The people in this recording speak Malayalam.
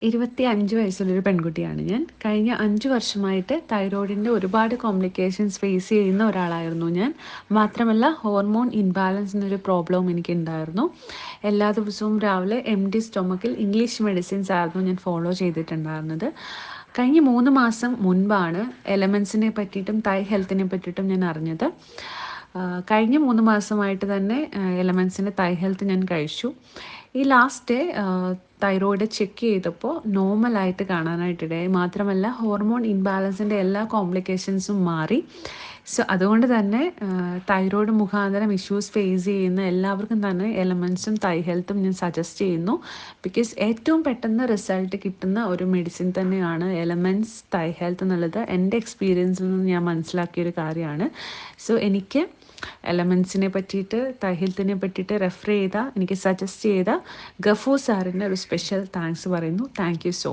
25 വയസ്സുള്ളൊരു പെൺകുട്ടിയാണ് ഞാൻ. കഴിഞ്ഞ 5 വർഷമായിട്ട് തൈറോയിഡിൻ്റെ ഒരുപാട് കോംപ്ലിക്കേഷൻസ് ഫേസ് ചെയ്യുന്ന ഒരാളായിരുന്നു ഞാൻ. മാത്രമല്ല ഹോർമോൺ ഇംബാലൻസ് എന്നൊരു പ്രോബ്ലവും എനിക്കുണ്ടായിരുന്നു. എല്ലാ ദിവസവും രാവിലെ എംപ്റ്റി സ്റ്റൊമക്കിൽ ഇംഗ്ലീഷ് മെഡിസിൻസ് ആയിരുന്നു ഞാൻ ഫോളോ ചെയ്തിട്ടുണ്ടായിരുന്നത്. കഴിഞ്ഞ 3 മാസം മുൻപാണ് എലമെൻസിനെ പറ്റിയിട്ടും തൈ ഹെൽത്തിനെ പറ്റിയിട്ടും ഞാൻ അറിഞ്ഞത്. കഴിഞ്ഞ 3 മാസമായിട്ട് തന്നെ എലമെൻസിൻ്റെ തൈ ഹെൽത്ത് ഞാൻ കഴിച്ചു. ഈ ലാസ്റ്റ് ഡേ തൈറോയിഡ് ചെക്ക് ചെയ്തപ്പോൾ നോർമലായിട്ട് കാണാനായിട്ടിടയായി. മാത്രമല്ല ഹോർമോൺ ഇംബാലൻസിൻ്റെ എല്ലാ കോംപ്ലിക്കേഷൻസും മാറി. സോ അതുകൊണ്ട് തന്നെ തൈറോയിഡ് മുഖാന്തരം ഇഷ്യൂസ് ഫേസ് ചെയ്യുന്ന എല്ലാവർക്കും തന്നെ എലമെൻസും തൈ ഹെൽത്തും ഞാൻ സജസ്റ്റ് ചെയ്യുന്നു. ബിക്കോസ് ഏറ്റവും പെട്ടെന്ന് റിസൾട്ട് കിട്ടുന്ന ഒരു മെഡിസിൻ തന്നെയാണ് എലമെൻസ് തൈ ഹെൽത്ത് എന്നുള്ളത് എൻ്റെ എക്സ്പീരിയൻസിൽ നിന്ന് ഞാൻ മനസ്സിലാക്കിയൊരു കാര്യമാണ്. സോ എനിക്ക് എലമെൻസിനെ പറ്റിയിട്ട് തൈ ഹെൽത്തിനെ പറ്റിയിട്ട് റെഫർ ചെയ്ത, എനിക്ക് സജസ്റ്റ് ചെയ്ത ഗഫൂർ സാറിന് ഒരു സ്പെഷ്യൽ താങ്ക്സ് പറയുന്നു. Thank you so